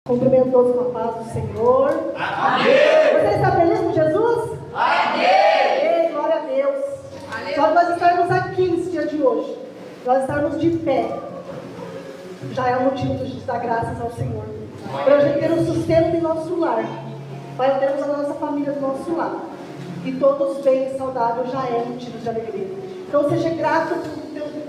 Cumprimento todos com a paz do Senhor. Amém! Você está feliz com Jesus? Amém! Glória a Deus. Só nós estarmos aqui nesse dia de hoje, nós estarmos de pé, já é um motivo de a gente dar graças ao Senhor. Para a gente ter um sustento em nosso lar, para termos a nossa família do nosso lar. E todos bem e saudáveis já é motivo de alegria. Então seja grato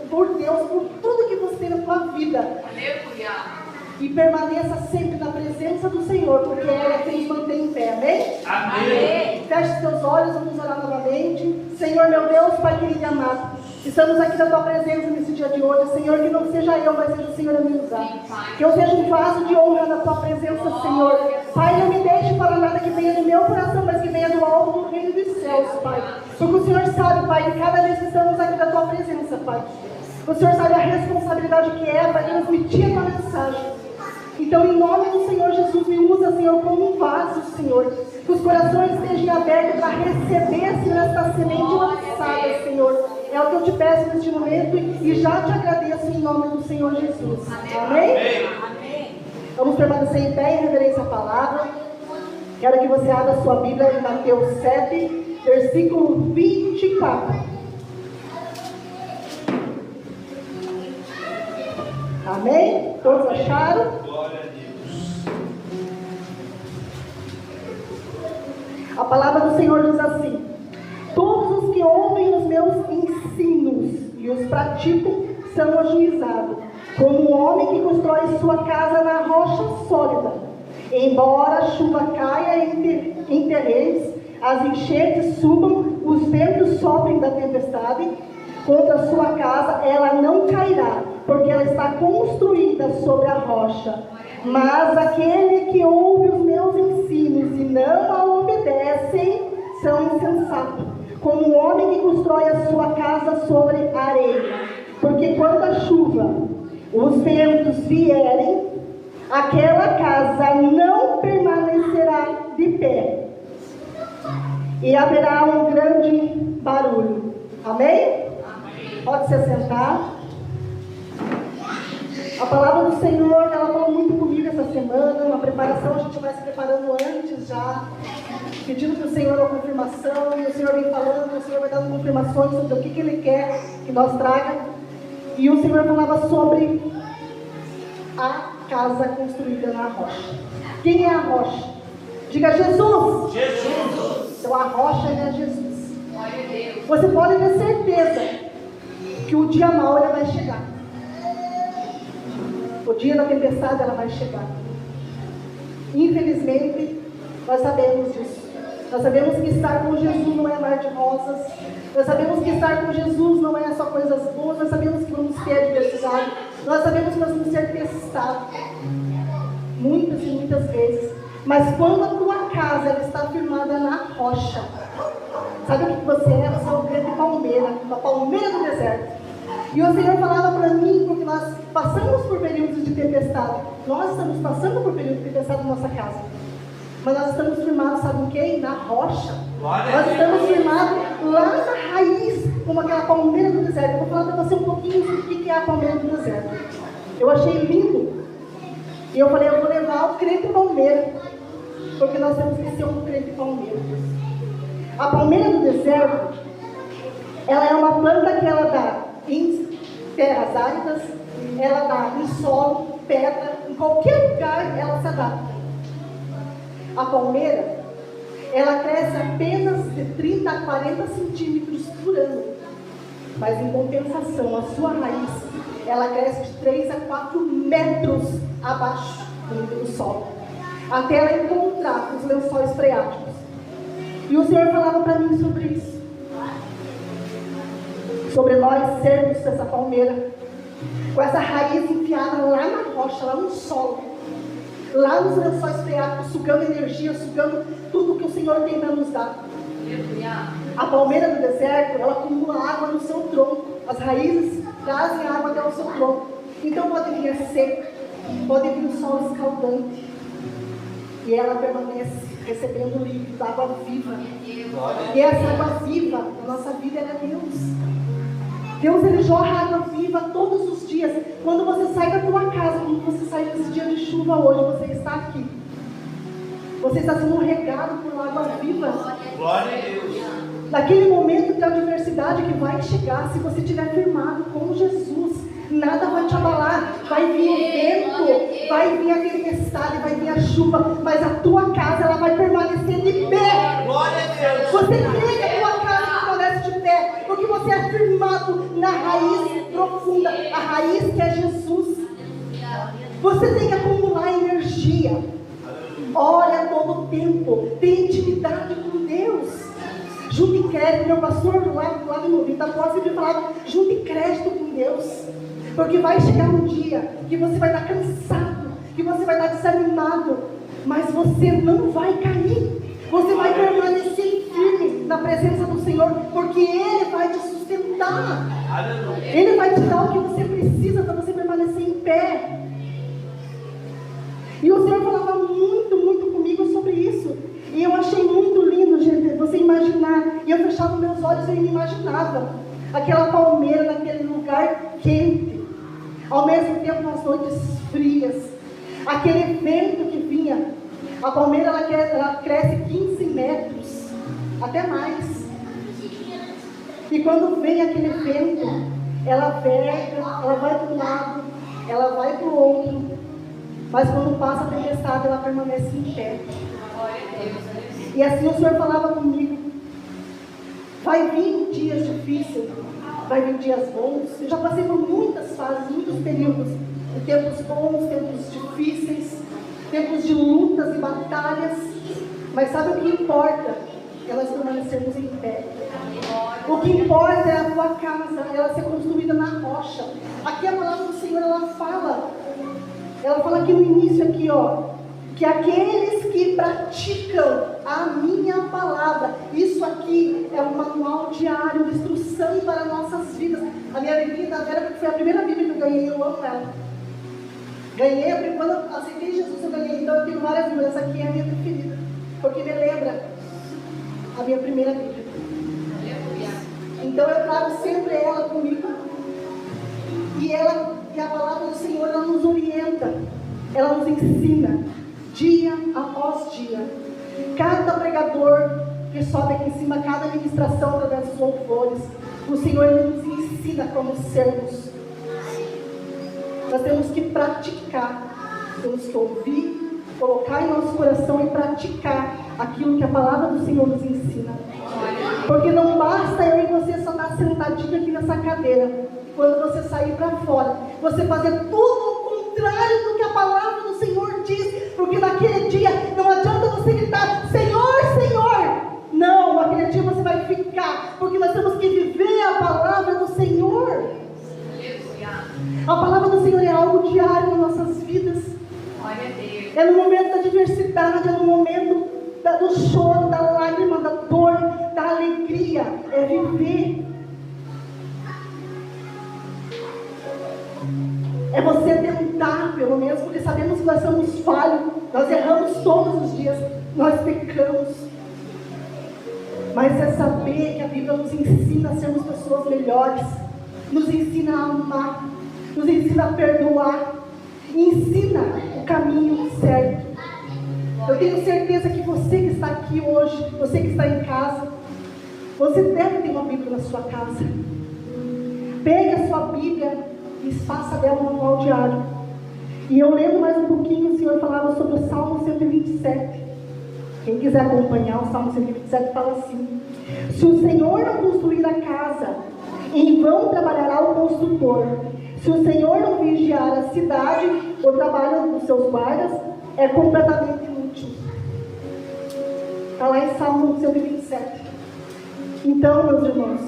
por Deus, por tudo que você tem na sua vida. Aleluia! E permaneça sempre na presença do Senhor, porque Ele é quem nos mantém em pé, amém? Amém! Feche seus olhos, vamos orar novamente. Senhor, meu Deus, Pai querido e amado, estamos aqui na Tua presença nesse dia de hoje. Senhor, que não seja eu, mas seja o Senhor a me usar. Que eu seja um vaso de honra na Tua presença, Senhor. Pai, não me deixe falar nada que venha do meu coração, mas que venha do alto do reino dos céus, Pai. Porque o Senhor sabe, Pai, que cada vez que estamos aqui na Tua presença, Pai, o Senhor sabe a responsabilidade que é para transmitir a Tua mensagem. Então, em nome do Senhor Jesus, me usa, Senhor, como um vaso, Senhor. Que os corações estejam abertos para receber, Senhor, esta semente lançada, Senhor. É o que eu te peço neste momento e já te agradeço em nome do Senhor Jesus. Amém? Amém! Vamos permanecer em pé em reverência à palavra. Quero que você abra a sua Bíblia em Mateus 7, versículo 24. Amém? Todos acharam? Glória a Deus! A palavra do Senhor diz assim: todos os que ouvem os meus ensinos e os praticam são ajuizados, como um homem que constrói sua casa na rocha sólida. Embora a chuva caia em terrenos, as enchentes subam, os ventos soprem da tempestade contra a sua casa, ela não cairá, porque ela está construída sobre a rocha. Mas aquele que ouve os meus ensinos e não a obedecem são insensatos, como um homem que constrói a sua casa sobre a areia. Porque quando a chuva, os ventos vierem, aquela casa não permanecerá de pé, e haverá um grande barulho. Amém? Pode se assentar. A palavra do Senhor, ela falou muito comigo essa semana. Uma preparação, a gente vai se preparando antes já, pedindo para o Senhor uma confirmação. E o Senhor vem falando, o Senhor vai dando confirmações sobre o que Ele quer que nós traga. E o Senhor falava sobre a casa construída na rocha. Quem é a rocha? Diga Jesus! Jesus! Então a rocha é Jesus. Glória a Deus! Você pode ter certeza que o dia mau ele vai chegar. O dia da tempestade ela vai chegar. Infelizmente, nós sabemos disso. Nós sabemos que estar com Jesus não é mar de rosas. Nós sabemos que estar com Jesus não é só coisas boas. Nós sabemos que vamos ter adversidade. Nós sabemos que nós vamos ser testados. Muitas e muitas vezes. Mas quando a tua casa ela está firmada na rocha, sabe o que você é? Você é uma grande palmeira, uma palmeira do deserto. E o Senhor falava para mim, porque nós passamos por períodos de tempestade. Nós estamos passando por períodos de tempestade na nossa casa. Mas nós estamos firmados, sabe o quê? Na rocha. Nós estamos firmados lá na raiz, como aquela palmeira do deserto. Eu vou falar para você um pouquinho sobre o que é a palmeira do deserto. Eu achei lindo. E eu falei, eu vou levar o crente palmeira. Porque nós temos que ser um crente palmeira. A palmeira do deserto, ela é uma planta que ela dá em terras áridas, ela dá em solo, pedra, em qualquer lugar ela se adapta. A palmeira, ela cresce apenas de 30 a 40 centímetros por ano. Mas em compensação, a sua raiz, ela cresce de 3 a 4 metros abaixo do nível do solo, até ela encontrar os lençóis freáticos. E o Senhor falava para mim sobre isso. Sobre nós sermos essa palmeira, com essa raiz enfiada lá na rocha, lá no solo, lá nos lençóis freáticos, sugando energia, sugando tudo que o Senhor tem para nos dar. A palmeira do deserto, ela acumula água no seu tronco. As raízes trazem água até o seu tronco. Então pode vir a seca, pode vir o sol escaldante, e ela permanece recebendo líquido, água viva. E essa água viva na nossa vida, ela é Deus. Deus, Ele jorra água viva todos os dias. Quando você sai da tua casa, quando você sai desse dia de chuva hoje, você está aqui. Você está sendo regado por água viva. Glória a Deus. Naquele momento de adversidade que vai chegar, se você estiver firmado com Jesus, nada vai te abalar. Vai vir o vento, vai vir a tempestade, vai vir a chuva, mas a tua casa, ela vai permanecer de pé. Glória a Deus. Você crê que a tua casa permanece de pé, porque você é firmado na raiz profunda, a raiz que é Jesus. Você tem que acumular energia. Ore a todo tempo, tem intimidade com Deus. Junte crédito, meu pastor lá no Itapuã sempre falava, junte crédito com Deus. Porque vai chegar um dia que você vai estar cansado, que você vai estar desanimado, mas você não vai cair. Você vai permanecer firme na presença do Senhor, porque Ele vai te sustentar. Ele vai te dar o que você precisa para você permanecer em pé. E o Senhor falava muito comigo sobre isso. E eu achei muito lindo, gente, você imaginar. E eu fechava meus olhos e eu me imaginava aquela palmeira naquele lugar quente, ao mesmo tempo as noites frias, aquele vento que vinha. A palmeira ela cresce 15 metros, até mais. E quando vem aquele vento, ela verga, ela vai para um lado, ela vai para o outro. Mas quando passa a tempestade, ela permanece em pé. E assim o Senhor falava comigo. Vai vir dias difíceis, vai vir dias bons. Eu já passei por muitas fases, muitos períodos. De tempos bons, tempos difíceis, tempos de lutas e batalhas. Mas sabe o que importa? É nós permanecermos em pé. O que importa é a tua casa, ela ser construída na rocha. Aqui a palavra do Senhor, ela fala aqui no início, aqui, ó, que aqueles que praticam a minha palavra, isso aqui é um manual diário de instrução para nossas vidas. A minha Bíblia da Vera, porque foi a primeira Bíblia que eu ganhei, eu amo ela. Ganhei, quando eu aceitei Jesus, eu ganhei, então eu tenho várias Bíblias, essa aqui é a minha preferida, porque me lembra a minha primeira Bíblia. Então eu trago sempre ela comigo, e a palavra do Senhor, ela nos orienta, ela nos ensina, dia após dia. Cada pregador que sobe aqui em cima, cada ministração através dos louvores, o Senhor, Ele nos ensina como sermos. Nós temos que praticar, temos que ouvir, colocar em nosso coração e praticar aquilo que a palavra do Senhor nos ensina. Porque não basta eu e você só estar sentadinho aqui nessa cadeira. Quando você sair para fora, você fazer tudo o contrário do que a palavra do Senhor diz. Porque naquele dia não adianta você gritar, Senhor, Senhor. Não, naquele dia você vai ficar. Porque nós temos que viver a palavra do Senhor. A palavra do Senhor é algo diário nas nossas vidas. É no momento da adversidade, é no momento do choro, da lágrima, da dor, da alegria. É viver. É você tentar, pelo menos, porque sabemos que nós somos falhos, nós erramos todos os dias, nós pecamos. Mas é saber que a Bíblia nos ensina a sermos pessoas melhores, nos ensina a amar, nos ensina a perdoar, ensina o caminho certo. Eu tenho certeza que você que está aqui hoje, você que está em casa, você deve ter uma Bíblia na sua casa. Pegue a sua Bíblia e faça dela um manual diário. E eu lendo mais um pouquinho, o Senhor falava sobre o Salmo 127. Quem quiser acompanhar, o Salmo 127 fala assim: se o Senhor não construir a casa, em vão trabalhará o construtor. Se o Senhor não vigiar a cidade, o trabalho dos seus guardas é completamente inútil. Está lá em Salmo 127. Então, meus irmãos,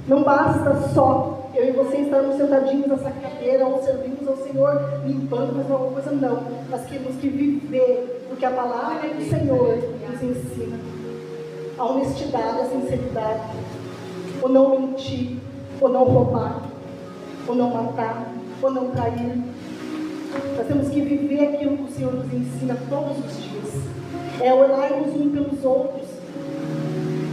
não basta só eu e você estarmos sentadinhos nessa cadeira ou servimos ao Senhor limpando, mas alguma coisa não. Nós temos que viver o que a palavra do Senhor nos ensina. A honestidade, a sinceridade, o não mentir, o não roubar, o não matar, o não trair. Nós temos que viver aquilo que o Senhor nos ensina todos os dias. É orarmos uns pelos outros.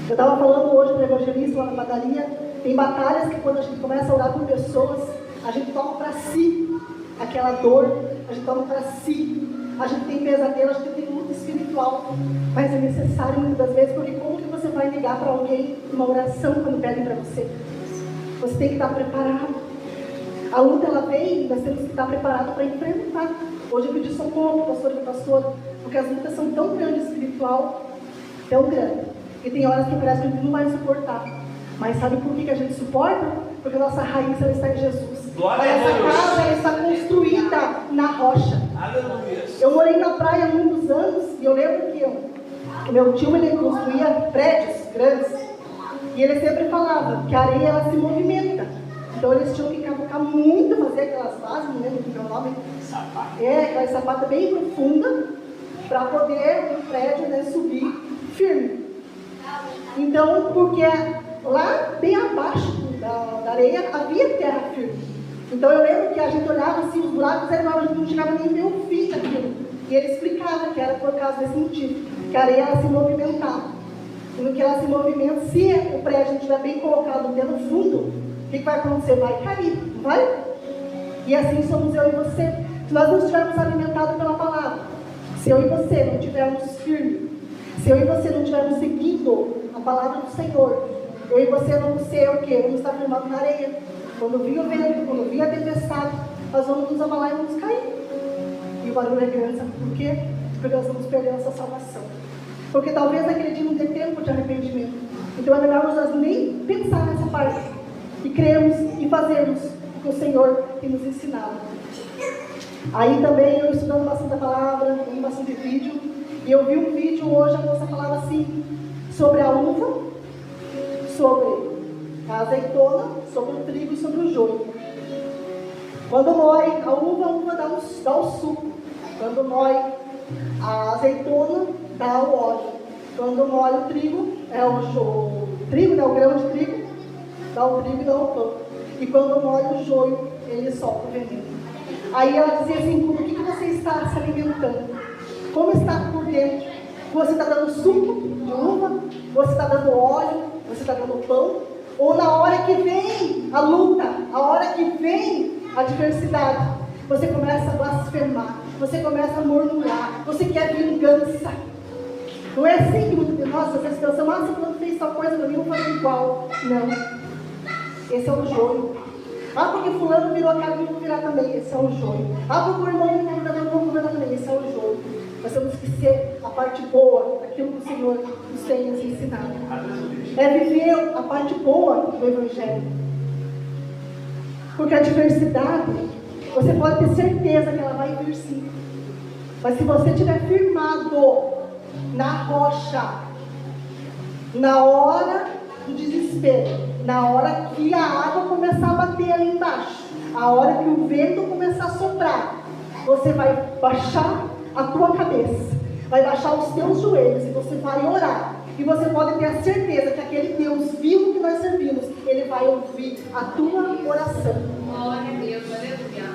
Eu estava falando hoje para o evangelista lá na padaria, Tem batalhas que quando a gente começa a orar por pessoas, a gente toma para si aquela dor, a gente toma para si, a gente tem pesadelo, a gente tem luta espiritual, mas é necessário muitas vezes, porque como que você vai ligar para alguém uma oração quando pedem para você? Você tem que estar preparado. A luta ela vem, nós temos que estar preparados para enfrentar. Hoje eu pedi socorro, pastor e pastora, porque as lutas são tão grandes espiritual, tão grandes, e tem horas que parece que a gente não vai suportar. Mas sabe por que a gente suporta? Porque a nossa raiz ela está em Jesus. Glória a a Deus. nossa casa ela está construída na rocha. Aleluia. Eu morei na praia há muitos anos e eu lembro que o meu tio ele construía prédios grandes e ele sempre falava que a areia ela se movimenta. Então eles tinham que cavucar muito, fazer aquelas bases, não lembro o nome. Aquela sapata bem profunda para poder o prédio, né, subir firme. Então, porque lá bem abaixo da areia havia terra firme. Então eu lembro que a gente olhava assim, os buracos eram, a gente não chegava nem a ver o fim daquilo. E ele explicava que era por causa desse motivo, que a areia ela se movimentava. E no que ela se movimenta, se o prédio estiver bem colocado no fundo, o que vai acontecer? Vai cair, não vai? E assim somos eu e você. Se nós não estivermos alimentados pela palavra, se eu e você não estivermos firmes, se eu e você não estivermos seguindo a palavra do Senhor, eu e você vamos ser o quê? Vamos estar firmados na areia. Quando vir o vento, quando vir a tempestade, nós vamos nos abalar e vamos cair. E o barulho é grande, sabe por quê? Porque nós vamos perder a nossa salvação. Porque talvez naquele dia não dê tempo de arrependimento. Então é melhor nós nem pensar nessa parte. E crermos e fazermos o que o Senhor tem nos ensinado. Aí também eu estudando bastante a palavra, vendo bastante vídeo. E eu vi um vídeo hoje, a moça falava assim, sobre a uva, sobre a azeitona, sobre o trigo e sobre o joio. Quando moe a uva dá o suco. Quando moe a azeitona, dá o óleo. Quando moe o trigo, o trigo, né, o grão de trigo, dá o trigo e dá o pão. E quando moe o joio, ele solta o veneno. Aí ela dizia assim, como que você está se alimentando? Como está por dentro? Você está dando suco de uva? Você está dando óleo? Você está dando pão? Ou na hora que vem a luta, a hora que vem a adversidade, você começa a blasfemar, você começa a murmurar, você quer vingança. Não é assim que muitas de nós, às vezes pensamos, se fulano fez tal coisa para mim, eu vou fazer igual. Não. Esse é o joio. Porque fulano virou a cara, eu vou virar também. Esse é o joio. Porque o irmão me convidou, eu vou convidar também. Esse é o joio. Nós temos que ser a parte boa daquilo que o Senhor nos tem nos ensinado. É viver a parte boa do Evangelho. Porque a diversidade, você pode ter certeza que ela vai vir sim. Mas se você estiver firmado na rocha, na hora do desespero, na hora que a água começar a bater ali embaixo, a hora que o vento começar a soprar, você vai baixar a tua cabeça, vai baixar os teus joelhos e você vai orar. E você pode ter a certeza que aquele Deus vivo que nós servimos, Ele vai ouvir a tua oração. Glória a Deus, aleluia.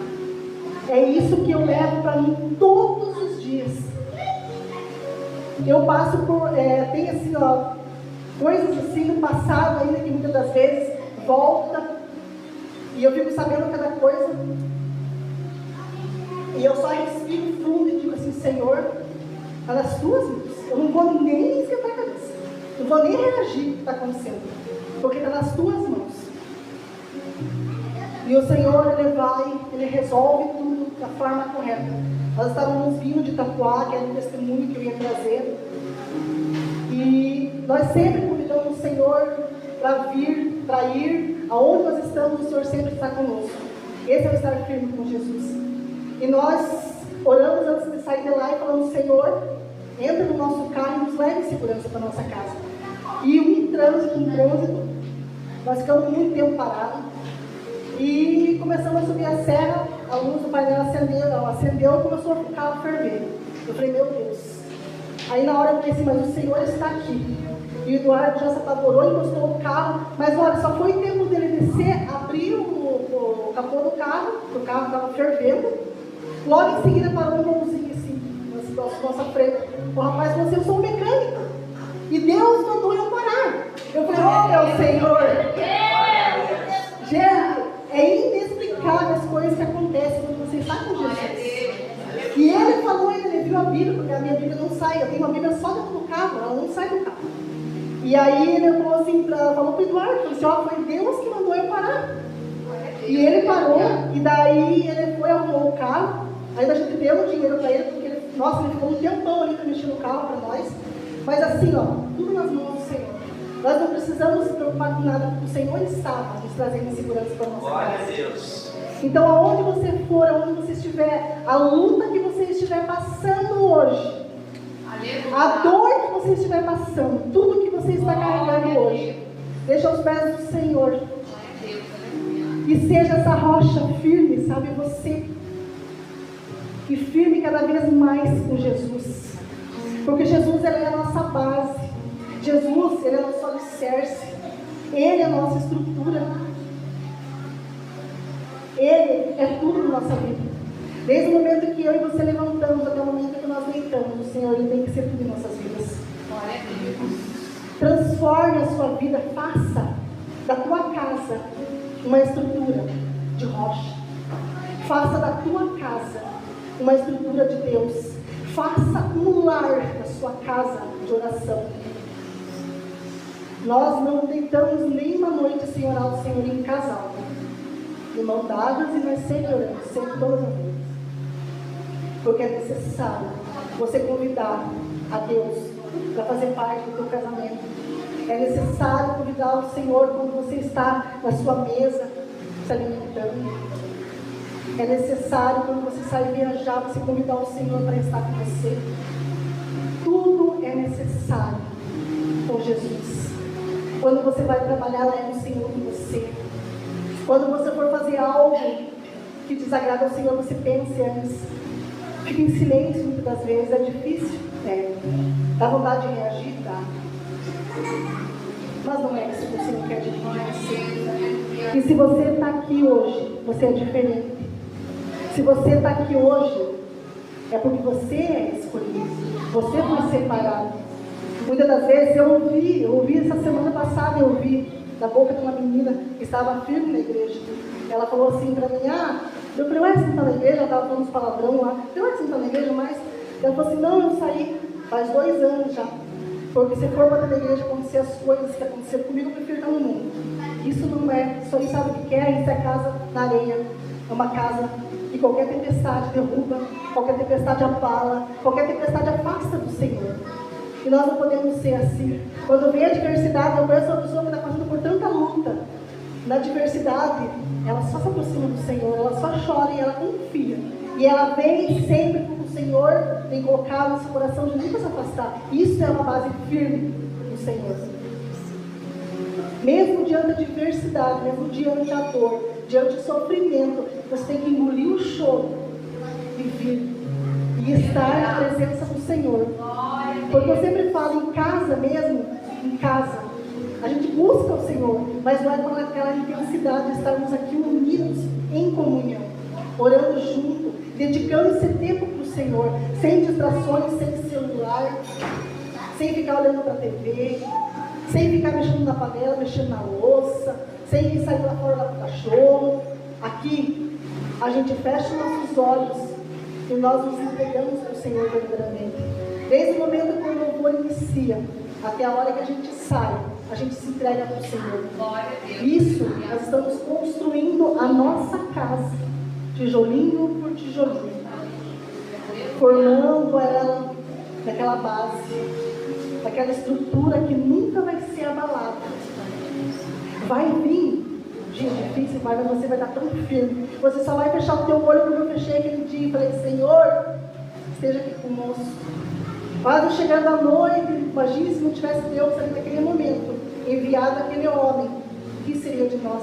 É isso que eu levo para mim todos os dias. Eu passo por, tem assim, coisas assim no passado ainda que muitas das vezes volta e eu fico sabendo cada coisa e eu só respiro fundo e digo assim, Senhor, está nas tuas mãos. Eu não vou nem esquentar a cabeça, não vou nem reagir ao que está acontecendo, porque está nas tuas mãos. E o Senhor, Ele resolve tudo da forma correta. Nós estávamos vindo de Itapuá, que era um testemunho que eu ia trazer. E nós sempre convidamos o Senhor para ir aonde nós estamos, o Senhor sempre está conosco. Esse é o estar firme com Jesus. E nós oramos antes de sair de lá e falamos, Senhor, entra no nosso carro e nos leve em segurança para a nossa casa. E um trânsito, nós ficamos muito tempo parados. E começamos a subir a serra, a luz do painel acendeu e começou o carro a ferver. Eu falei, meu Deus. Aí na hora eu falei assim, mas o Senhor está aqui. E o Eduardo já se apavorou, encostou o carro. Mas olha, só foi tempo dele descer, abrir o capô do carro, porque o carro estava fervendo. Logo em seguida parou um irmãozinho assim, na nossa frente. O rapaz falou assim, eu sou um mecânico. E Deus mandou eu parar. Eu falei, oh meu Senhor. minha Bíblia não sai, eu tenho uma Bíblia só dentro do carro, ela não sai do carro. E aí ele falou assim, falou para o Eduardo, falou assim, ó, foi Deus que mandou eu parar. E ele parou, e daí ele foi, arrumou o carro, ainda a gente deu o dinheiro para ele, porque ele, nossa, ele ficou um tempão ali para mexer no carro para nós. Mas assim, ó, tudo nas mãos do Senhor. Nós não precisamos se preocupar com nada, porque o Senhor está nos trazendo segurança para a nossa Glória casa. a Deus. Então, aonde você for, aonde você estiver, a luta que você estiver passando hoje, a dor que você estiver passando, tudo que você está carregando hoje, deixa aos pés do Senhor. E seja essa rocha firme, sabe, você. E firme cada vez mais com Jesus. Porque Jesus, ele é a nossa base. Jesus, ele é o nosso alicerce. Ele é a nossa estrutura. Ele é tudo na nossa vida. Desde o momento que eu e você levantamos até o momento que nós deitamos, o Senhor, ele tem que ser tudo em nossas vidas. Transforme a sua vida, faça da tua casa uma estrutura de rocha. Faça da tua casa uma estrutura de Deus. Faça um lar da sua casa de oração. Nós não deitamos nenhuma noite sem orar ao Senhor em casal. De mão dadas, e nós sempre oramos, sempre todas as vezes. Porque é necessário você convidar a Deus para fazer parte do teu casamento. É necessário convidar o Senhor quando você está na sua mesa se alimentando. É necessário quando você sai viajar, você convidar o Senhor para estar com você. Tudo é necessário com Jesus. Quando você vai trabalhar, leve o Senhor com você. Quando você for fazer algo que desagrada ao Senhor, você pense antes. Fique em silêncio muitas das vezes. É difícil? É. Dá vontade de reagir? Dá. Mas não é isso que o Senhor quer de você. E se você está aqui hoje, você é diferente. Se você está aqui hoje, é porque você é escolhido. Você foi separado. Muitas das vezes eu ouvi essa semana passada, eu ouvi da boca de uma menina que estava firme na igreja. Ela falou assim para mim, eu falei, ué, você não está na igreja? Ela estava falando uns palavrão lá. Eu falei, ué, você não está na igreja mais? Ela falou assim, não, eu saí faz 2 anos já. Porque se for para a igreja acontecer as coisas que aconteceram comigo, eu prefiro estar no mundo. Isso não é, isso aí sabe o que é? Isso é casa na areia. É uma casa que qualquer tempestade derruba, qualquer tempestade abala, qualquer tempestade afasta do Senhor. E nós não podemos ser assim. Quando vem a adversidade, eu conheço uma pessoa que está passando por tanta luta. Na adversidade, ela só se aproxima do Senhor, ela só chora e ela confia. E ela vem sempre com o Senhor, tem colocado no seu coração de nunca se afastar. Isso é uma base firme do Senhor. Mesmo diante da adversidade, mesmo diante da dor, diante do sofrimento, você tem que engolir o choro e vir. E estar na presença do Senhor. Porque eu sempre falo, em casa mesmo, em casa, a gente busca o Senhor, mas não é com aquela intensidade de estarmos aqui unidos em comunhão, orando junto, dedicando esse tempo para o Senhor, sem distrações, sem celular, sem ficar olhando para a TV, sem ficar mexendo na panela, mexendo na louça, sem sair lá fora para o cachorro. Aqui, a gente fecha os nossos olhos e nós nos entregamos para o Senhor verdadeiramente. Desde o momento que o louvor inicia, até a hora que a gente sai, a gente se entrega para o Senhor. Isso, nós estamos construindo a nossa casa, tijolinho por tijolinho, formando ela naquela base, naquela estrutura que nunca vai ser abalada. Vai vir dia difícil, mas você vai estar tão firme. Você só vai fechar o teu olho como eu fechei aquele dia e falei, Senhor, esteja aqui conosco. Quase chegando à noite, imagine se não tivesse Deus ali naquele momento, enviado aquele homem, o que seria de nós?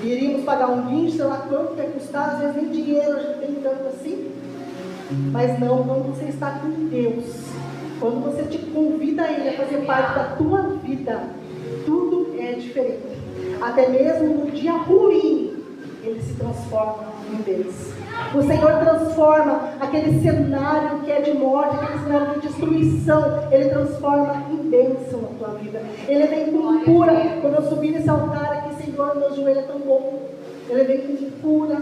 Iríamos pagar um vinho, sei lá quanto que ia custar, às vezes nem dinheiro, a gente tem tanto assim. Mas não, quando você está com Deus, quando você te convida a Ele a fazer parte da tua vida, tudo é diferente. Até mesmo no dia ruim, Ele se transforma em Deus. O Senhor transforma aquele cenário que é de morte, aquele cenário de destruição, Ele transforma em bênção na tua vida. Ele vem com cura. Quando eu subi nesse altar aqui, Senhor, meu joelho é tão bom. Ele vem com cura.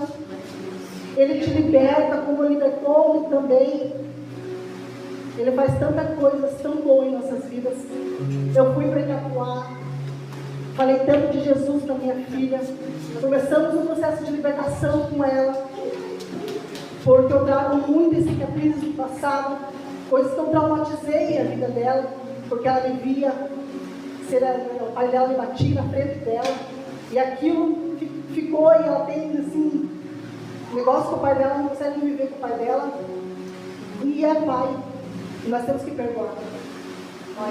Ele te liberta, como libertou também. Ele faz tantas coisas tão boas em nossas vidas. Eu fui para Itapuá, falei tanto de Jesus para minha filha. Começamos um processo de libertação com ela, porque eu trago muitas cicatrizes do passado, coisas que eu traumatizei a vida dela, porque ela me via, o pai dela me batia na frente dela, e aquilo ficou, e ela tem assim, negócio com o pai dela, não consegue viver com o pai dela, e é pai, e nós temos que perdoar.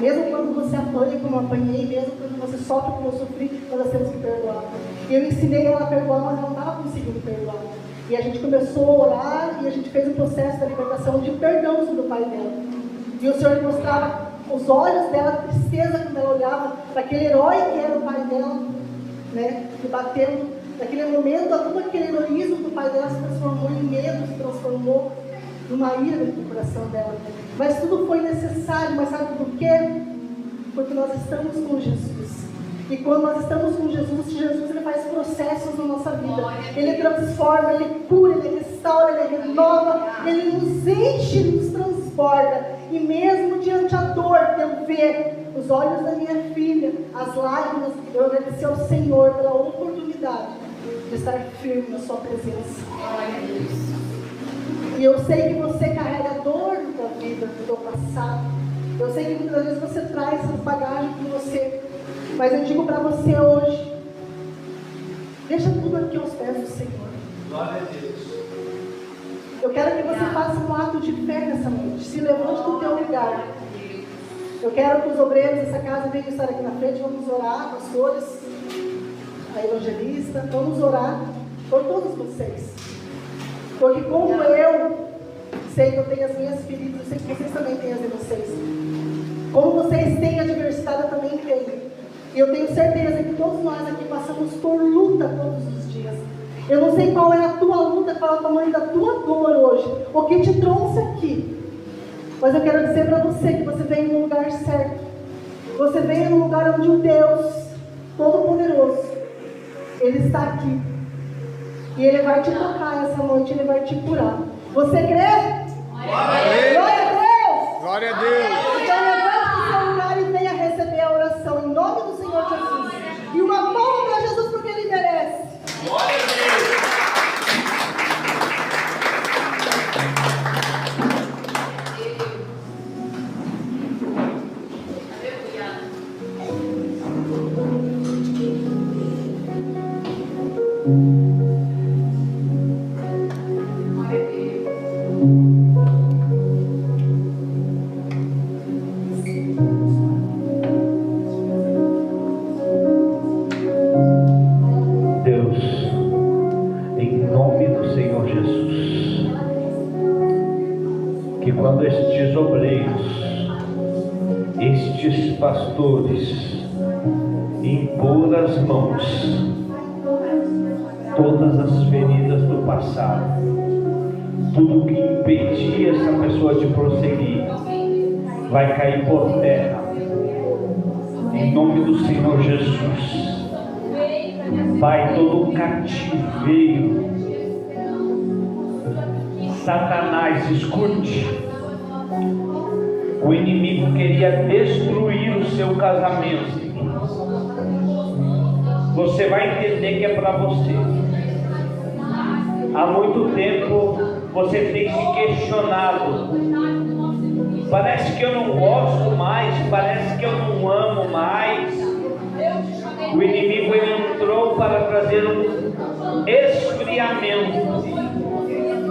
Mesmo quando você apanha como eu apanhei, mesmo quando você sofre como eu sofri, nós temos que perdoar. E eu ensinei ela a perdoar, mas ela não estava conseguindo perdoar. E a gente começou a orar e a gente fez um processo da libertação de perdão sobre o pai dela. E o Senhor mostrava os olhos dela, a tristeza quando ela olhava para aquele herói que era o pai dela, né? Que bateu. Naquele momento, todo aquele heroísmo do pai dela se transformou em medo, se transformou numa ira dentro do coração dela. Mas tudo foi necessário, mas sabe por quê? Porque nós estamos com Jesus. E quando nós estamos com Jesus, ele faz processos na nossa vida. Ele transforma, ele cura, ele restaura, ele renova, ele nos enche, ele nos transporta. E mesmo diante da dor que eu ver os olhos da minha filha, as lágrimas, eu agradeci ao Senhor pela oportunidade de estar firme na sua presença. E eu sei que você carrega a dor da tua vida, do teu passado. Eu sei que muitas vezes você traz essas bagagens com você. Mas eu digo para você hoje, deixa tudo aqui aos pés do Senhor. Glória a Deus. Eu quero que você faça um ato de fé nessa noite. Se levante do teu lugar. Eu quero que os obreiros dessa casa venham estar aqui na frente. Vamos orar, pastores, a evangelista. Vamos orar por todos vocês. Porque como eu sei que eu tenho as minhas feridas, eu sei que vocês também têm as de vocês. Como vocês têm a diversidade, eu também tenho. E eu tenho certeza que todos nós aqui passamos por luta todos os dias. Eu não sei qual é a tua luta, qual é o tamanho da tua dor hoje, o que te trouxe aqui. Mas eu quero dizer para você que você veio no lugar certo. Você veio no lugar onde o Deus Todo-Poderoso, Ele está aqui. E Ele vai te tocar essa noite, Ele vai te curar. Você crê? Glória a Deus! Glória a Deus! Então levante do seu lugar e venha receber a oração em nome do Senhor Jesus. E uma palma para Jesus porque Ele merece. Glória a Deus! Pastores, impor as mãos, todas as feridas do passado, tudo que impedia essa pessoa de prosseguir, vai cair por terra, em nome do Senhor Jesus. Pai, todo cativeiro, Satanás, escute. O inimigo queria destruir o seu casamento. Você vai entender que é para você. Há muito tempo você tem se questionado. Parece que eu não gosto mais, parece que eu não amo mais. O inimigo entrou para trazer um esfriamento.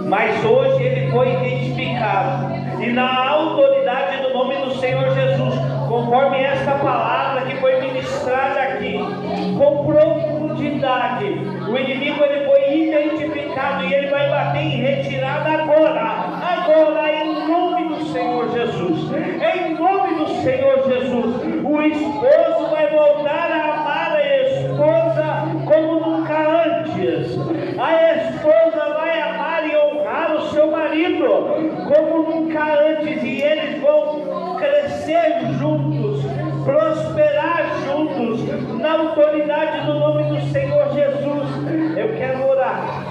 Mas hoje ele foi identificado. E na autoridade do nome do Senhor Jesus, conforme esta palavra que foi ministrada aqui, com profundidade, o inimigo ele foi identificado e ele vai bater em retirada agora, em nome do Senhor Jesus. Em nome do Senhor Jesus, o esposo vai voltar a amar a esposa como nunca antes. A esposa vai amar e honrar o seu marido como nunca antes, e eles vão crescer juntos, prosperar juntos, na autoridade do nome do Senhor Jesus. Eu quero orar.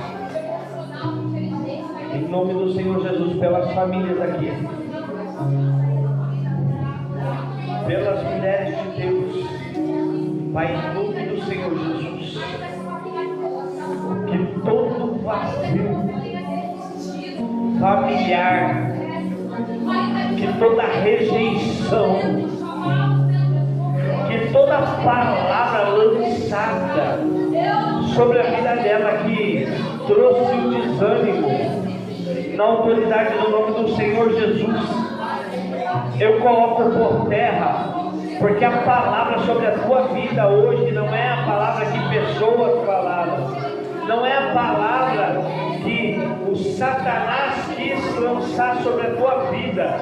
nome do Senhor Jesus, pelas famílias aqui, pelas mulheres de Deus, Pai, em nome do Senhor Jesus, que todo vazio familiar, que toda rejeição, que toda palavra lançada sobre a vida dela que trouxe o desânimo, na autoridade do nome do Senhor Jesus, eu coloco por terra, porque a palavra sobre a tua vida hoje não é a palavra que pessoas falaram, não é a palavra que o Satanás quis lançar sobre a tua vida,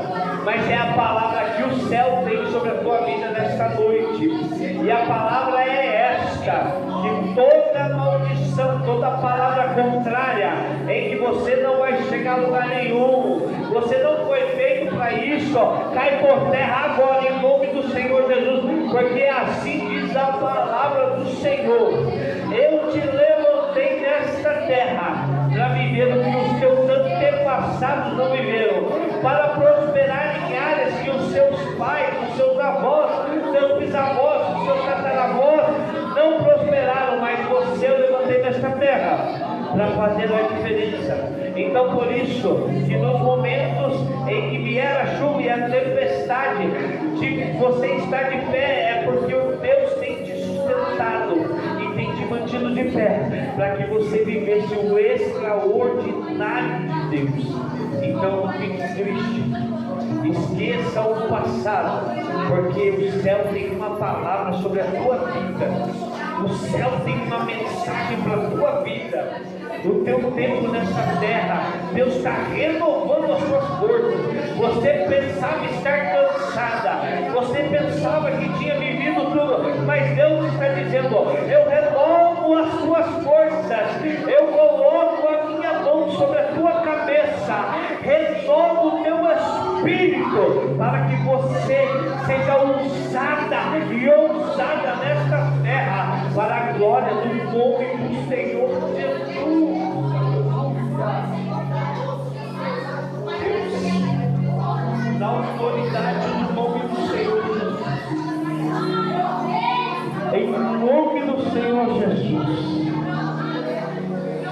mas é a palavra que o céu tem sobre a tua vida nesta noite. E a palavra é esta: que toda maldição, toda palavra contrária, em que você não vai chegar a lugar nenhum, você não foi feito para isso, cai por terra agora em nome do Senhor Jesus, porque assim diz a palavra do Senhor: eu te levantei nesta terra para viver o que os teus antepassados não viveram, para prosperar em áreas que os seus pais, os seus avós, os seus bisavós, os seus tataravós não prosperaram, mas você eu levantei nesta terra para fazer a diferença. Então, por isso, que nos momentos em que vier a chuva e a tempestade, de você estar de pé, é porque o Deus tem te sustentado e tem te mantido de pé, para que você vivesse o extraordinário de Deus. Então, não fique triste, esqueça o passado, porque o céu tem uma palavra sobre a tua vida. O céu tem uma mensagem para a tua vida. No teu tempo nessa terra, Deus está renovando as suas forças. Você pensava estar cansada, você pensava que tinha vivido tudo, mas Deus está dizendo: eu renovo as tuas forças, eu coloco a minha mão sobre a tua cabeça, renovo o teu espírito, para que você seja ousada e ousada nesta terra, para a glória do nome do Senhor Jesus. Deus, na autoridade do nome do Senhor Jesus, em nome do Senhor Jesus,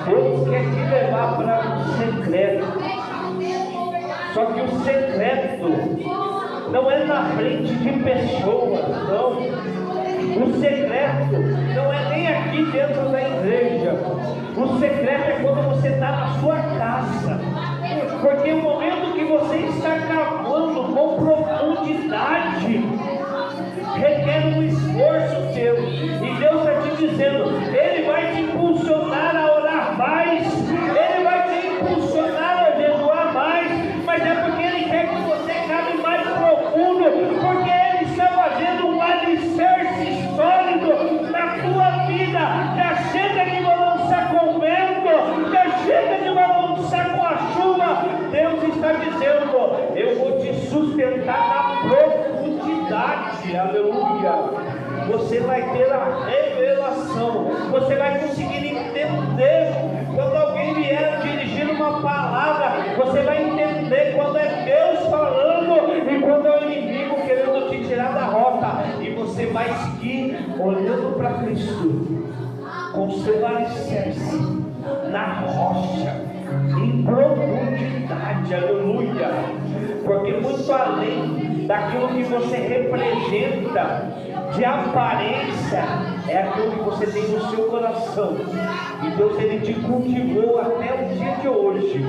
Deus quer te levar para um secreto. Só que o secreto não é na frente de pessoas, não. O secreto não é nem aqui dentro da igreja. O secreto é quando você está na sua casa. Porque o momento que você está cavando com profundidade requer um esforço teu. E Deus está te dizendo: Ele vai te impulsionar a orar mais, Ele vai te impulsionar a jejuar mais, mas é porque Ele quer que você cave mais profundo, porque Ele está fazendo um alicerce sólido na tua vida. Já chega de balançar com o vento, já chega de balançar com a chuva. Deus está dizendo: eu vou te sustentar na profundidade. Aleluia. Você vai ter a revelação, você vai conseguir entender quando alguém vier dirigir uma palavra, você vai entender quando é Deus falando e quando é o inimigo querendo te tirar da rota, e você vai seguir olhando para Cristo com seu alicerce na rocha, em profundidade. Aleluia. Porque muito além daquilo que você representa de aparência, é aquilo que você tem no seu coração. E Deus, Ele te cultivou até o dia de hoje.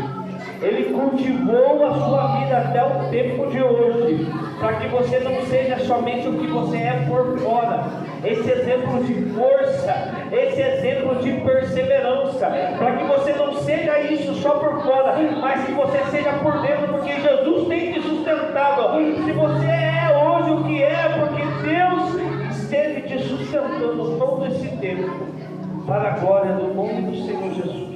Ele cultivou a sua vida até o tempo de hoje, para que você não seja somente o que você é por fora. Esse exemplo de força, esse exemplo de perseverança, para que você não seja isso só por fora, mas que você seja por dentro, porque Jesus tem te sustentado. Se você é hoje o que é, porque Deus esteve te sustentando todo esse tempo, para a glória do nome do Senhor Jesus.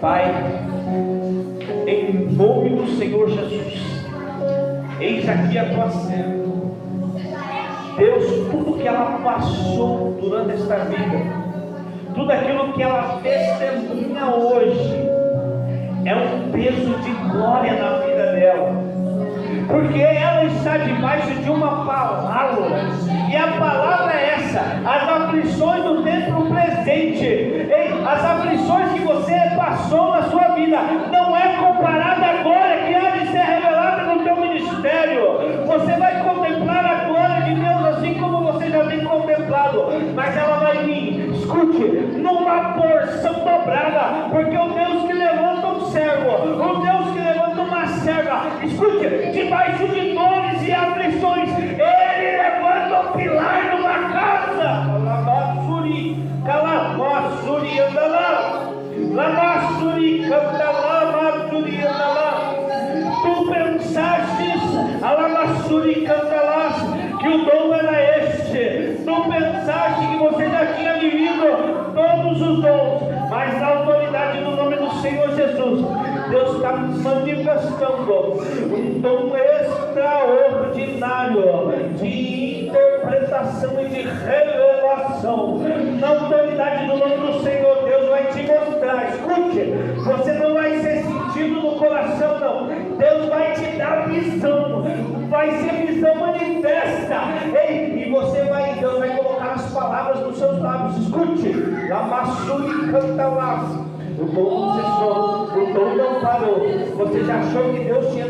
Pai, em nome do Senhor Jesus, eis aqui a tua serva, Deus, tudo que ela passou durante esta vida, tudo aquilo que ela testemunha hoje, é um peso de glória na vida dela, porque ela está debaixo de uma palavra, e a palavra é essa: as aflições do tempo presente. Ei, as aflições que você passou na sua vida não é comparada à glória que há de ser revelada no teu ministério. Você vai contemplar a glória de Deus assim como você já tem contemplado, mas ela vai vir, escute, numa porção dobrada, porque o Deus que levanta um servo, o Deus que levanta uma serva, escute, debaixo de dores e aflições, Ele levanta um pilar numa casa. Lamassuri, calamassuri, andalá, lamassuri, cantalá, massuri, andalá. Tu pensastes, alamassuri, cantalá, que o dom era este. Tu pensaste que você já tinha vivido todos os dons, mas na autoridade do nome do Senhor Jesus, Deus está manifestando um dom extraordinário de interpretação e de revelação. Na autoridade do nome do Senhor, Deus vai te mostrar. Escute, você não vai ser sentido no coração, não. Deus vai te dar visão, vai ser visão manifesta. Ei, e você vai, Deus vai colocar as palavras nos seus lábios. Escute, Lamassuri canta lá. O dom cessou, o dom não parou. Você já achou que Deus tinha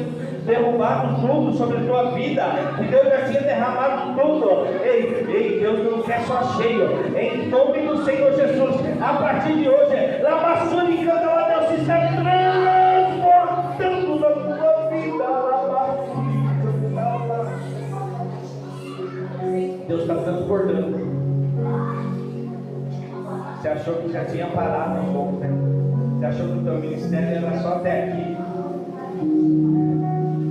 derrubado tudo sobre a tua vida, que Deus já tinha derramado tudo? Ei, Deus não quer só cheio. Em nome do Senhor Jesus, a partir de hoje, Lamassuri canta lá, Deus se está transportando na tua vida. Deus está transportando. Você achou que já tinha parado um pouco, né? Você achou que o teu ministério era só até aqui?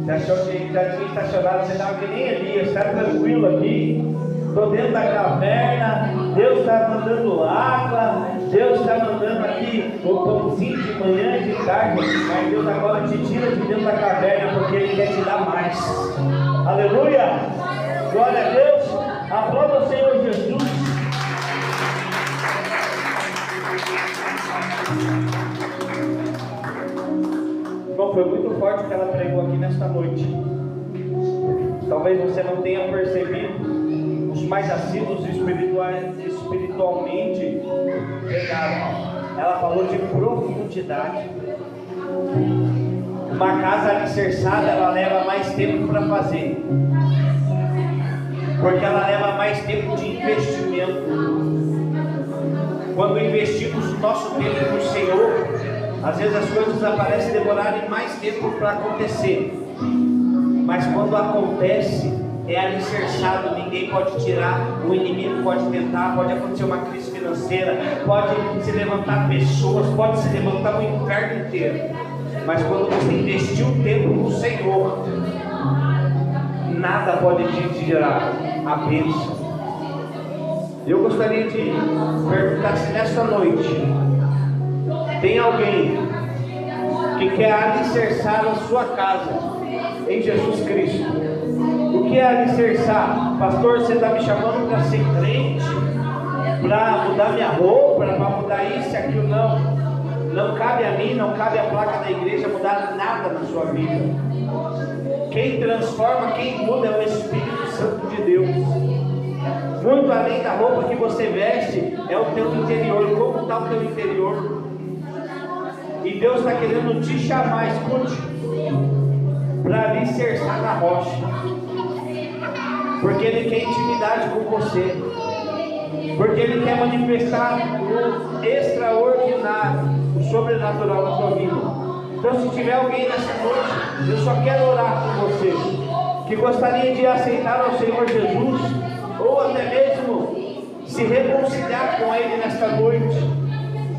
Você achou que já tinha estacionado? Você estava que nem Elias, está tranquilo aqui? Estou dentro da caverna, Deus está mandando água, Deus está mandando aqui o pãozinho de manhã e de tarde, mas Deus agora te tira de dentro da caverna porque Ele quer te dar mais. Aleluia! Glória a Deus! Aplauda o Senhor Jesus! Bom, foi muito forte o que ela pregou aqui nesta noite. Talvez você não tenha percebido, os mais assíduos espiritualmente pegaram. Ela falou de profundidade. Uma casa alicerçada, ela leva mais tempo para fazer, porque ela leva mais tempo de investimento. Quando investimos o nosso tempo no Senhor, às vezes as coisas parecem demorarem mais tempo para acontecer, mas quando acontece, é alicerçado, ninguém pode tirar, o inimigo pode tentar, pode acontecer uma crise financeira, pode se levantar pessoas, pode se levantar o inferno inteiro, mas quando você investiu o tempo no Senhor, nada pode te tirar a bênção. Eu gostaria de perguntar se nesta noite tem alguém que quer alicerçar a sua casa em Jesus Cristo. O que é alicerçar? Pastor, você está me chamando para ser crente, para mudar minha roupa, para mudar isso e aquilo? Não cabe a mim, não cabe a placa da igreja mudar nada na sua vida. Quem transforma, quem muda é o Espírito Santo de Deus. Muito além da roupa que você veste, é o teu interior. Como está o teu interior? E Deus está querendo te chamar, escute, para alicerçar na rocha, porque Ele quer intimidade com você, porque Ele quer manifestar o extraordinário, o sobrenatural na sua vida. Então, se tiver alguém nessa noite, eu só quero orar por você, que gostaria de aceitar ao Senhor Jesus, ou até mesmo se reconciliar com Ele nesta noite,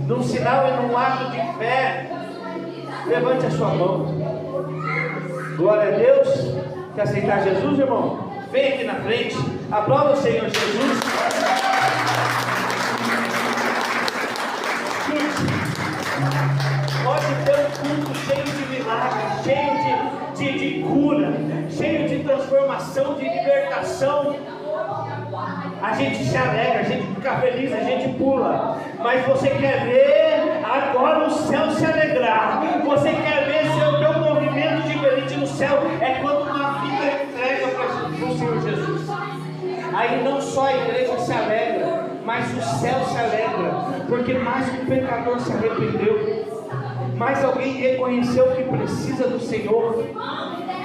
num sinal e num ato de fé, levante a sua mão. Glória a Deus. Quer aceitar Jesus, irmão? Vem aqui na frente, aplauda o Senhor Jesus. Pode ter um culto cheio de milagres, cheio de cura, cheio de transformação, de libertação. a gente se alegra, a gente fica feliz, a gente pula. Mas você quer ver agora o céu se alegrar. Você quer ver se o teu movimento diferente no céu. É quando uma vida entrega para o Senhor Jesus. Aí não só a igreja se alegra, mas o céu se alegra. Porque mais um pecador se arrependeu. Mais alguém reconheceu que precisa do Senhor.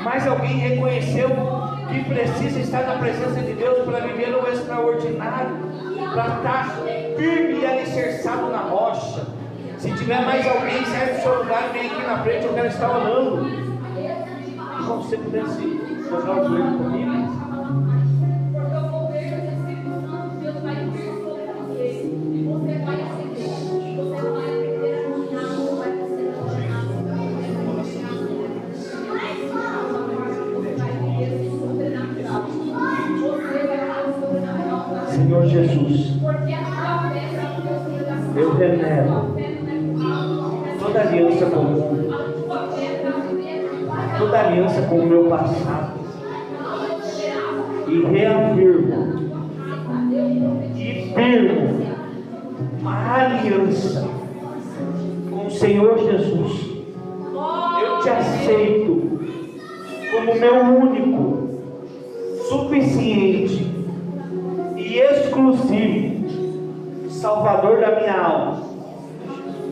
Mais alguém reconheceu que precisa estar na presença de Deus para viver o extraordinário, para estar firme e alicerçado na rocha. Se tiver mais alguém, sai do seu lugar e vem aqui na frente, eu quero estar orando. Como você pudesse jogar o joelho comigo? Senhor Jesus, eu renego toda aliança com o mundo, toda aliança com o meu passado, e reafirmo e firmo a aliança com o Senhor Jesus. Eu te aceito como meu único, suficiente e exclusivo Salvador da minha alma.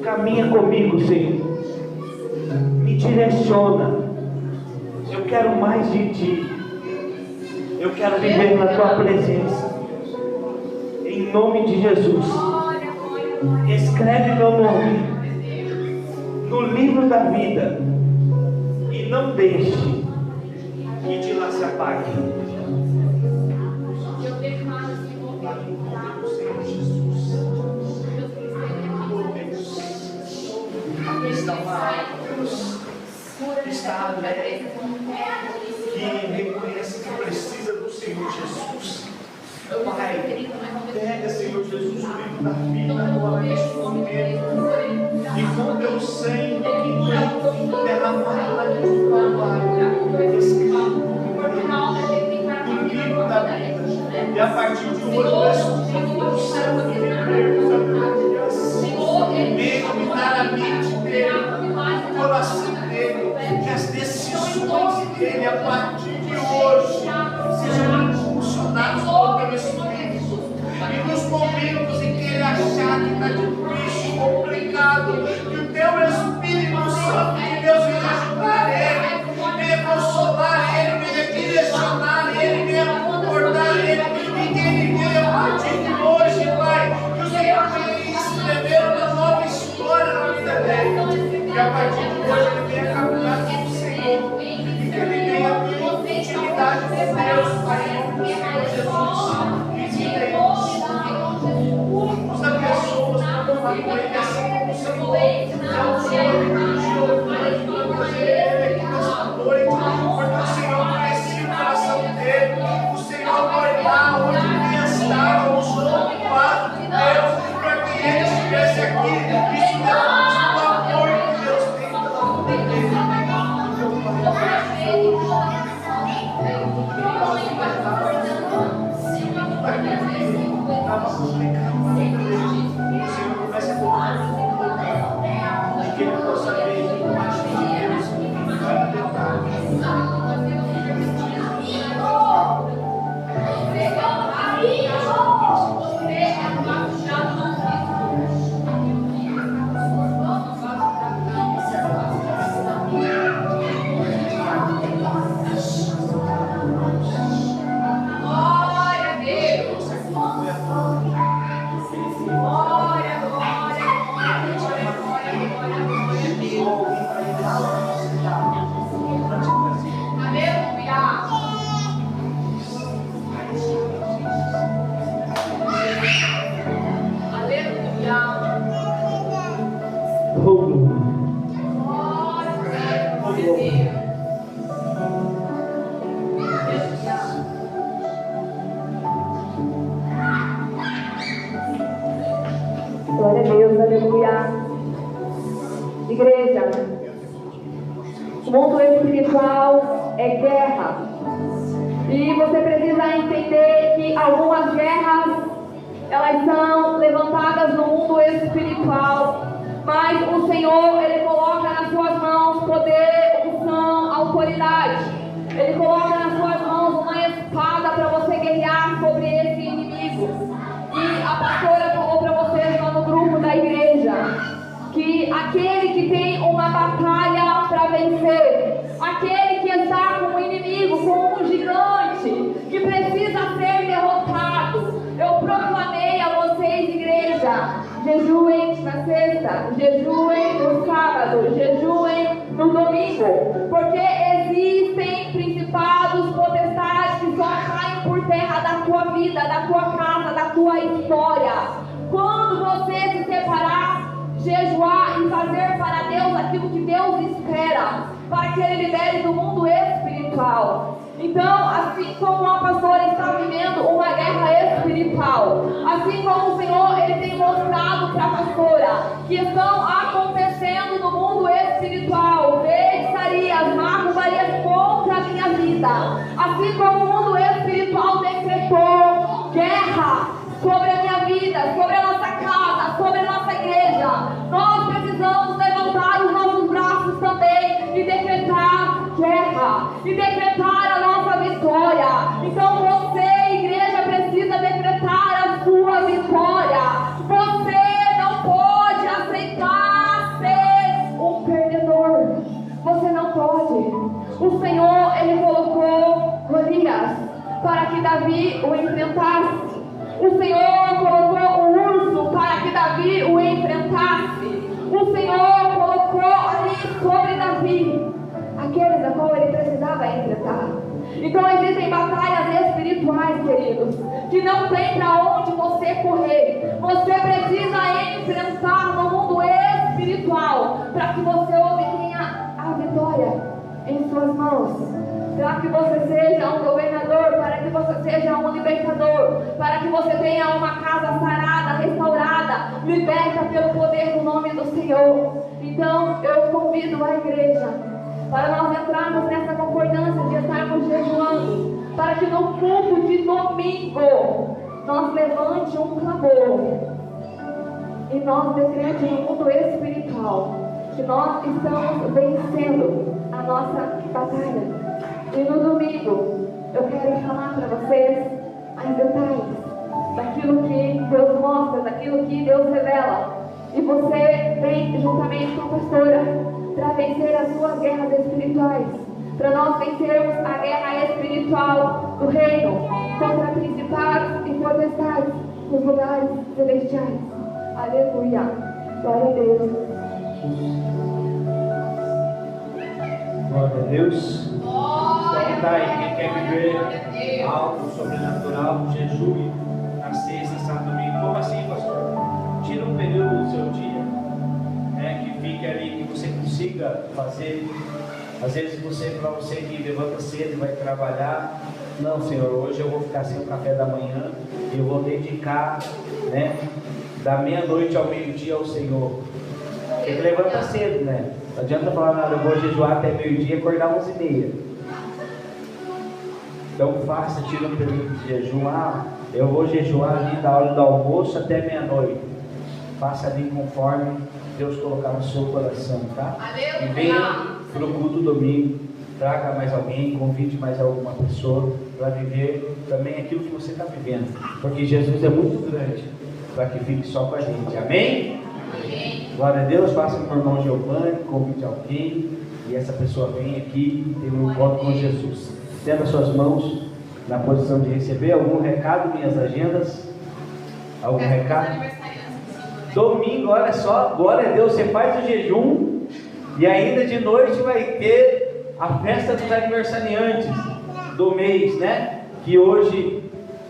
Caminha comigo, Senhor, me direciona. Eu quero mais de Ti, eu quero viver na Tua presença, em nome de Jesus. Escreve meu nome no livro da vida e não deixe que de lá se apague. Senhor Jesus, aqui está uma cruz, está alegre, que reconhece que precisa do Senhor Jesus. Pai, pega, Senhor Jesus, o livro da vida, neste momento, e com teu sangue que foi derramado naquele Calvário, escrito no livro da vida. E a partir de hoje, eu peço o céu de Deus, me dar a mente dele, o coração dele, que as decisões dele, a partir de hoje, sejam impulsionadas pelo Espírito. E nos momentos em que ele achar que está difícil, complicado, que o teu Espírito Santo de Deus venha ajudar ele, venha consolar ele, venha direcionar ele, venha concordar ele. E que ele venha a partir de hoje, Pai, que o Senhor venha escrever uma nova história na vida dele. Que a partir de hoje ele venha caminhar com o Senhor. E que ele venha ter intimidade com Deus, Pai, em nome do Senhor Jesus. Visita usa pessoas para tomar com ele, assim como o Senhor já usou para trazer ele aqui nesta noite, porque o Senhor conhecia o coração dele, o Senhor vai lá onde ele estava, usou o quadro de Deus para que ele estivesse aqui. Isso demonstra o amor que Deus tem pela vida dele. Estava complicado para ele. O Senhor começa a colocar que ele possa ver mais de Deus em cada detalhe. Glória a Deus, aleluia. Igreja, o mundo espiritual é guerra. E você precisa entender que algumas guerras, elas são levantadas no mundo espiritual, mas o Senhor, Ele coloca nas suas mãos poder, unção, autoridade. Ele coloca nas suas mãos uma espada para você guerrear sobre esse inimigo. E a pastora falou para vocês lá no grupo da igreja que aquele que tem uma batalha para vencer, aquele que está com um inimigo, com um gigante que precisa ser derrotado, eu proclamei a vocês, igreja: jejuem na sexta, jejuem no sábado, jejuem no domingo, porque existem principados, potestades que só caem por terra da tua vida, da tua casa, da tua história. Quando você se separar, jejuar e fazer para Deus aquilo que Deus espera, para que Ele libere do mundo espiritual. Então, assim como a pastora está vivendo uma guerra espiritual, assim como o Senhor, Ele tem mostrado para a pastora que estão acontecendo no mundo espiritual feitiçarias, macumbaria contra a minha vida, assim como o mundo espiritual decretou guerra sobre a minha vida, sobre a nossa casa, sobre a nossa igreja, nós precisamos levantar os nossos braços também e decretar guerra, e decretar a nossa vitória. Então você, igreja, precisa decretar a sua vitória. Você não pode aceitar ser um perdedor. Você não pode. O Senhor, Ele colocou Golias para que Davi o enfrentasse. O Senhor colocou o urso para que Davi o enfrentasse. O Senhor colocou ali sobre Davi aqueles a qual ele precisava enfrentar. Então existem batalhas espirituais, queridos, que não tem para onde você correr. Você precisa enfrentar no mundo espiritual para que você obtenha a vitória em suas mãos. Para que você seja um governador, para que você seja um libertador, para que você tenha uma casa sarada, restaurada, liberta pelo poder do nome do Senhor. Então eu convido a igreja para nós entrarmos nessa concordância de estarmos jejuando, para que no culto de domingo nós levante um clamor e nós decretemos no mundo espiritual que nós estamos vencendo a nossa batalha. E no domingo, eu quero falar para vocês as detalhes daquilo que Deus mostra, daquilo que Deus revela. E você vem juntamente com a pastora para vencer as suas guerras espirituais, para nós vencermos a guerra espiritual do reino contra principados e potestades nos lugares celestiais. Aleluia. Glória a Deus. Glória a Deus. Então tá aí, quem quer viver algo sobrenatural, jejum na sexta, sábado, domingo. Como assim, pastor? Tira um período do seu dia, né, que fique ali, que você consiga fazer. Às vezes para você que levanta cedo e vai trabalhar, não, Senhor, hoje eu vou ficar sem o café da manhã e eu vou dedicar, né, da meia-noite ao meio-dia ao Senhor. Ele levanta cedo, né? Não adianta falar nada, eu vou jejuar até meio-dia e acordar 11h30. Então faça, tira um período de jejum. Eu vou jejuar ali da hora do almoço até meia-noite. Faça ali conforme Deus colocar no seu coração, tá? E venha para o culto domingo, traga mais alguém, convide mais alguma pessoa para viver também aquilo que você está vivendo. Porque Jesus é muito grande para que fique só com a gente. Amém? Glória a Deus. Faça com o irmão Giovanni, convide alguém e essa pessoa vem aqui ter um encontro com Jesus. Tendo as suas mãos na posição de receber. Algum recado, minhas agendas? Algum recado? Domingo, olha só, glória a Deus, você faz o jejum e ainda de noite vai ter a festa dos aniversariantes do mês, né? Que hoje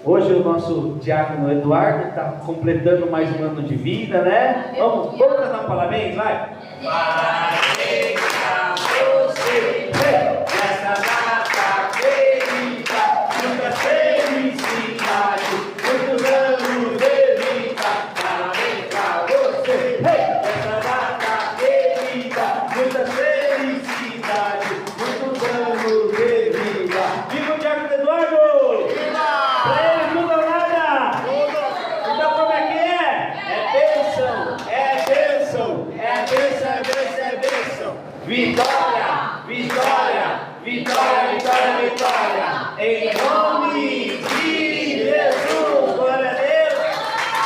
o nosso diácono Eduardo está completando mais um ano de vida, né? Vamos cantar um parabéns, vai! Parabéns a você, nessa data querida, muita felicidade, muitos anos de vida. Parabéns a você, nessa data querida, muita felicidade, muitos anos de vida. Viva o diácono Eduardo! Vitória, vitória, vitória, vitória, vitória. Em nome de Jesus. Glória a Deus.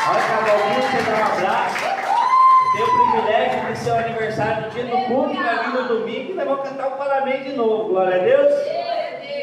Olha, cada um você dá um abraço. Tem o privilégio de ser o aniversário do dia do culto, vai vir no domingo e nós vamos cantar o parabéns de novo. Glória a Deus.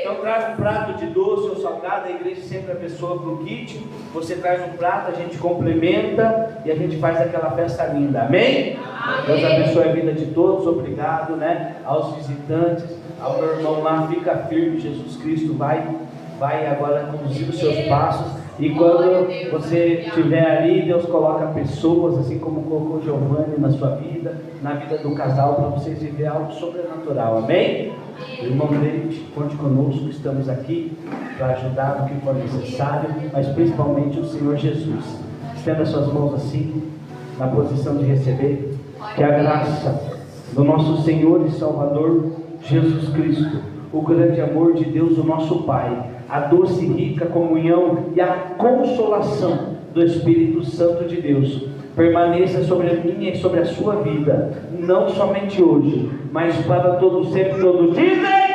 Então traz um prato de doce ou salgado, a igreja sempre abençoa para o kit. Você traz um prato, a gente complementa e a gente faz aquela festa linda. Amém? Deus abençoe a vida de todos. Obrigado, né? Aos visitantes, ao meu irmão lá, fica firme. Jesus Cristo vai agora conduzir os seus passos. E quando você estiver ali, Deus coloca pessoas, assim como colocou Giovanni na sua vida, na vida do casal, para vocês viverem algo sobrenatural. Amém? Irmão Leite, conte conosco, estamos aqui para ajudar no que for necessário, mas principalmente o Senhor Jesus. Estenda suas mãos assim, na posição de receber. Que a graça do nosso Senhor e Salvador Jesus Cristo, o grande amor de Deus, o nosso Pai, a doce e rica comunhão e a consolação do Espírito Santo de Deus permaneça sobre a minha e sobre a sua vida, não somente hoje, mas para todo sempre, todo dia.